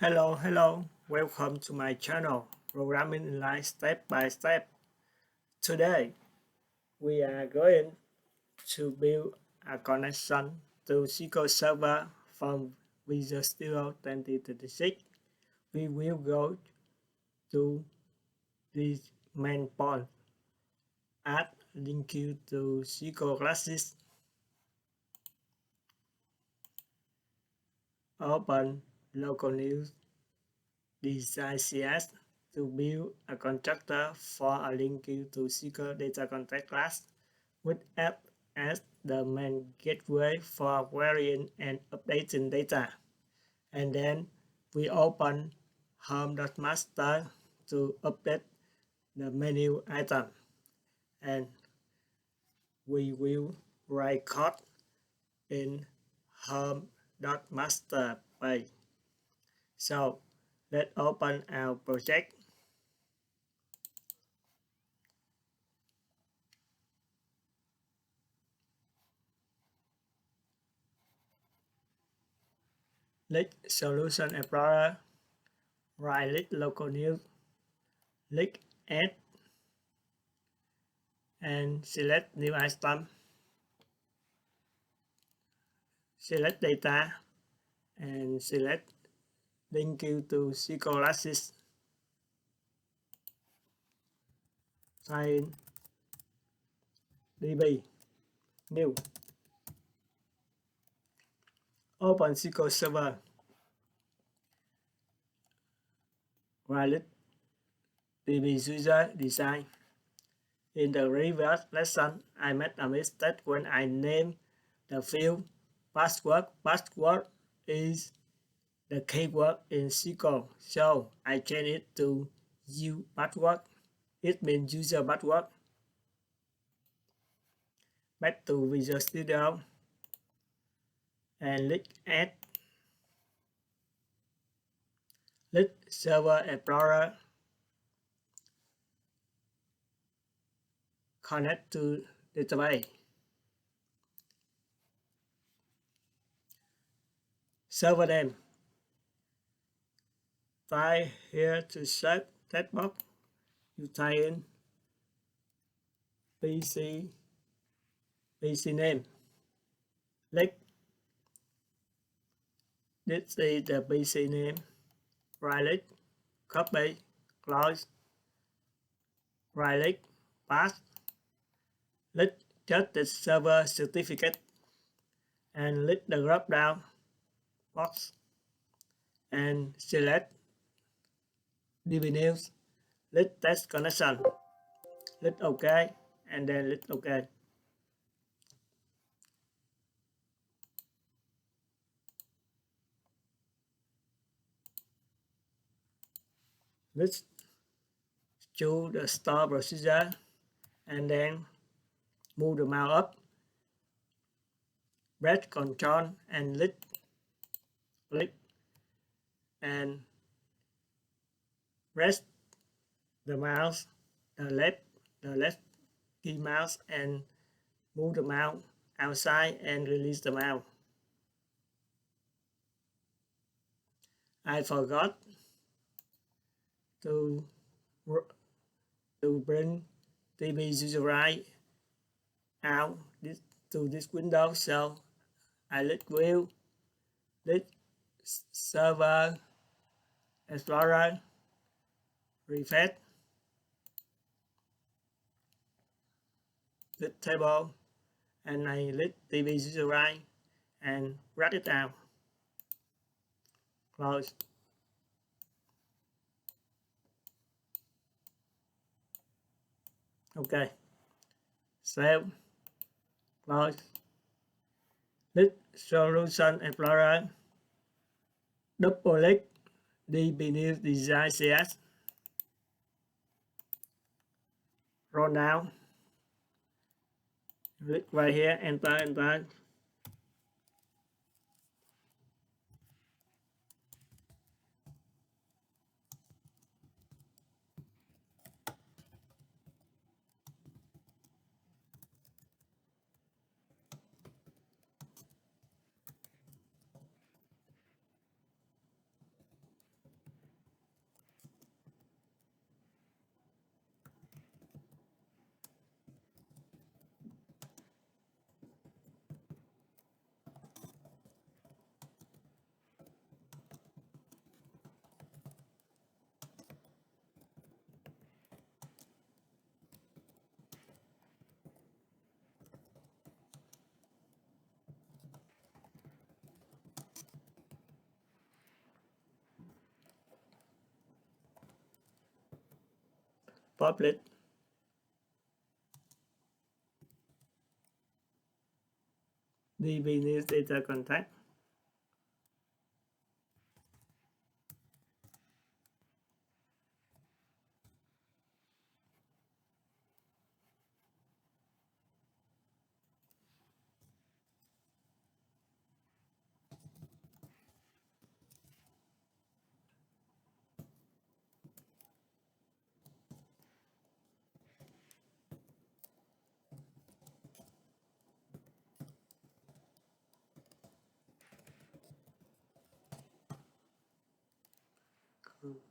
Hello, welcome to my channel, Programming in Line Step by Step. Today, we are going to build a connection to SQL Server from Visual Studio 2026. We will go to this main point, add LinQ to SQL classes, open local news, design CS to build a constructor for a LinQ to SQL DataContext class with app as the main gateway for querying and updating data. And then we open home.master to update the menu item. And we will write code in home.master page. So let's open our project. Click Solution Explorer, right-click Local News, click Add, and select New Item. Select Data, and select LinQ to SQL classes. Sign db new. Open SQL Server. Right-click tbNews design. In the previous lesson, I made a mistake when I named the field password. Password is the keyword in SQL, so I changed it to U password. It means user password. Back to Visual Studio and click Add. Click Server Explorer. Connect to database. Server name. Type here to search text box. You type in PC name. Click. This is the PC name. Right-click, copy, close. Right-click, paste. Click check the server certificate and click the drop-down box and select tbNews. Click Test Connection. Click OK and then click OK. Let's choose the store procedure and then move the mouse up. Press Ctrl and click and press the mouse, the left key mouse and move the mouse outside and release the mouse. I forgot to bring tbUserI out to this window, so I click View, click Server Explorer, refresh, click Table, and I click tbUserI and write it out. Close. Okay. Save. Close. Click Solution Explorer. Double click tbNews Design CS. Roll down. Click right here, enter. public tbNews data context.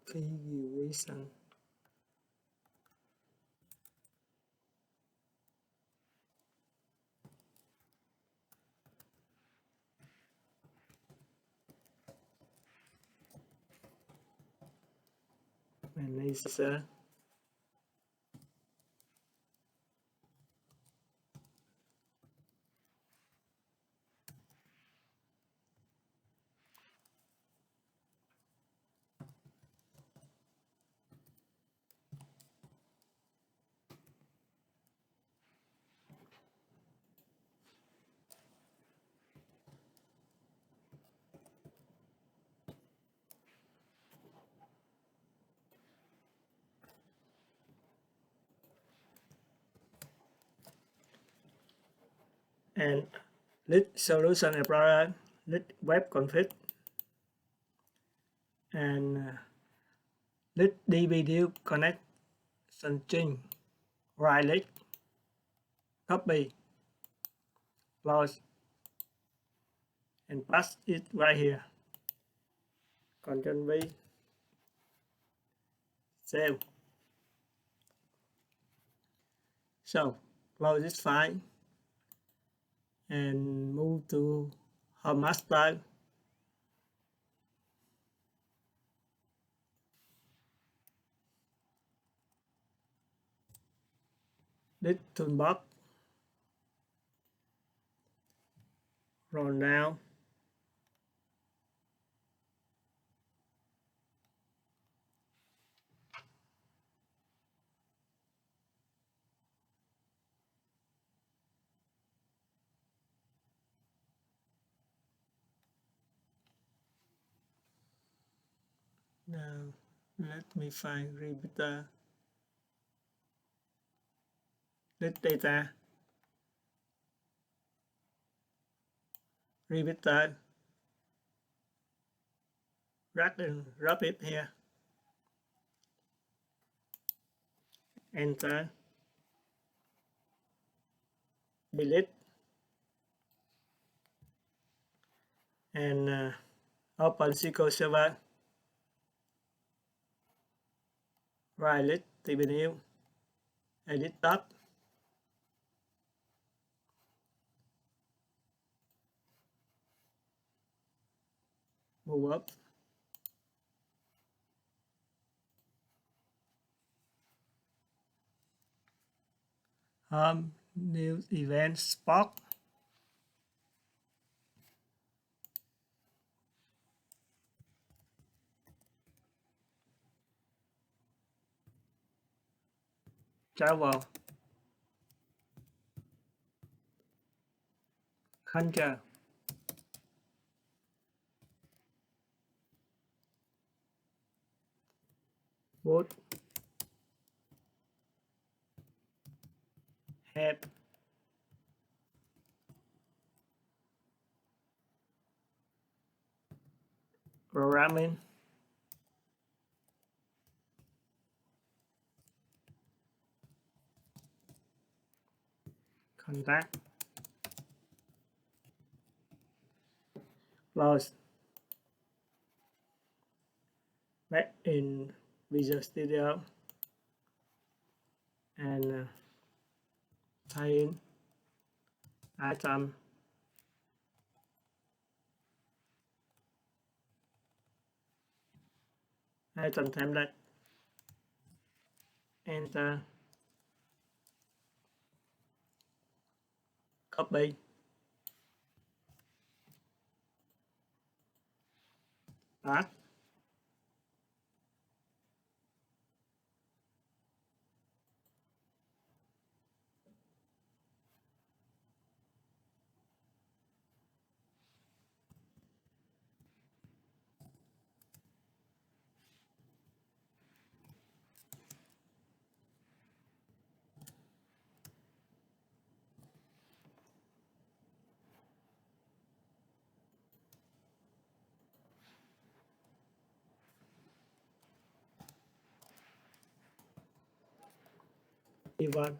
Configuration. Manager. And lead solution explorer, lead web config, and lead dbNews connection string. Right click, copy, close, and paste it right here. Ctrl V, save. So close this file and move to home master. This toolbox, roll down, now let me find repeater, let data, repeater, drag and drop it here, enter, delete, and open SQL Server, right click tbNews, edit tab, move up, home, news, event, spot, travel, culture, boot, help, programming, contact, close, back in Visual Studio, and type in item, item template, enter, copy, paste, B1.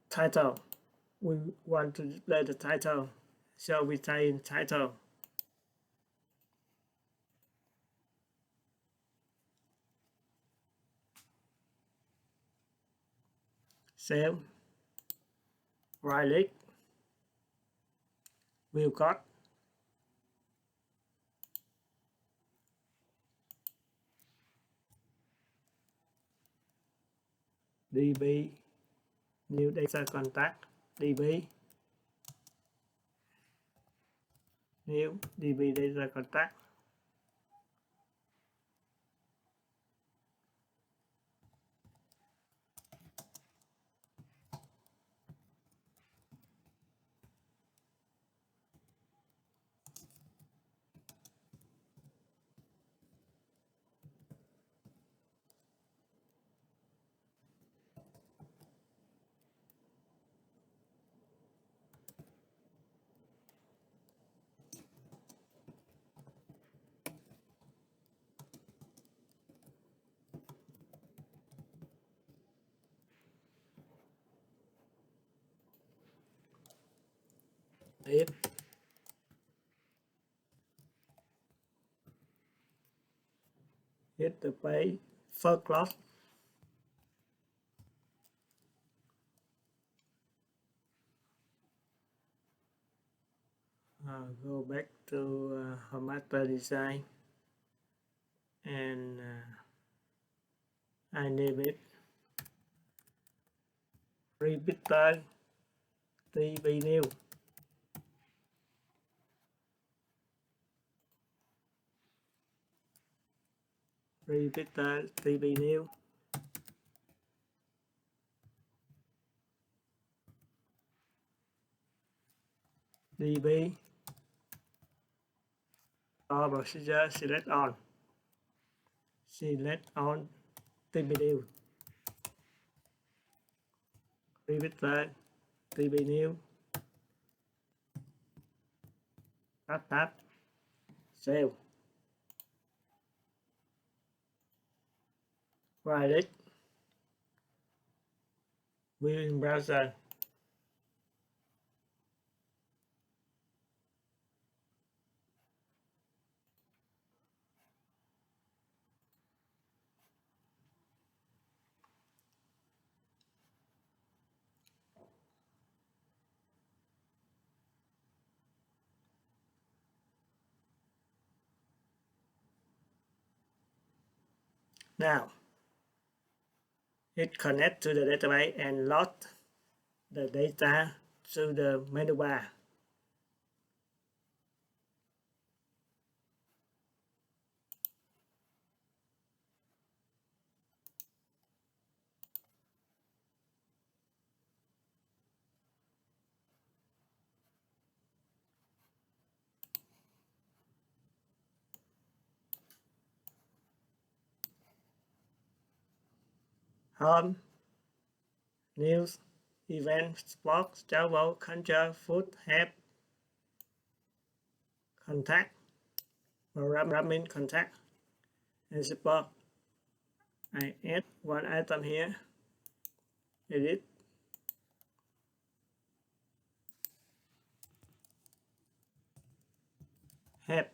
Title. We want to display the title, so we type in title. Save. Right click. View code. DB new data contact. DB new DB data contact. If hit the page first clause. Go back to her master design and I name it repeater tbNews. Repeater tbNews. DB or procedure select on. Select on tbNews. Repeater tbNews. Tab. Save. Right click. View in browser. Now it connects to the database and load the data to the menu bar. Home, news, event, sports, travel, culture, food, help, contact, programming, contact, and support. I add one item here, edit, help,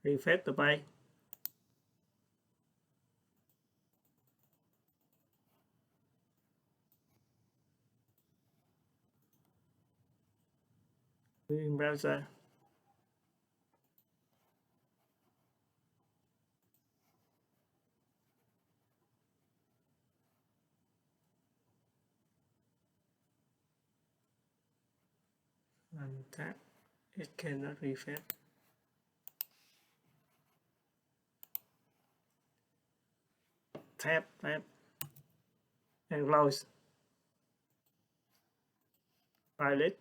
refresh the page. In browser. And tab, it cannot refresh. Tab, and close. Right click,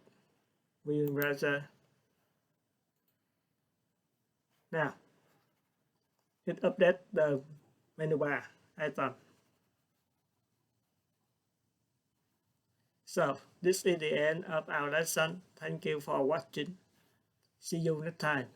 view in browser. Now, it updates the menu bar icon. So, this is the end of our lesson. Thank you for watching. See you next time.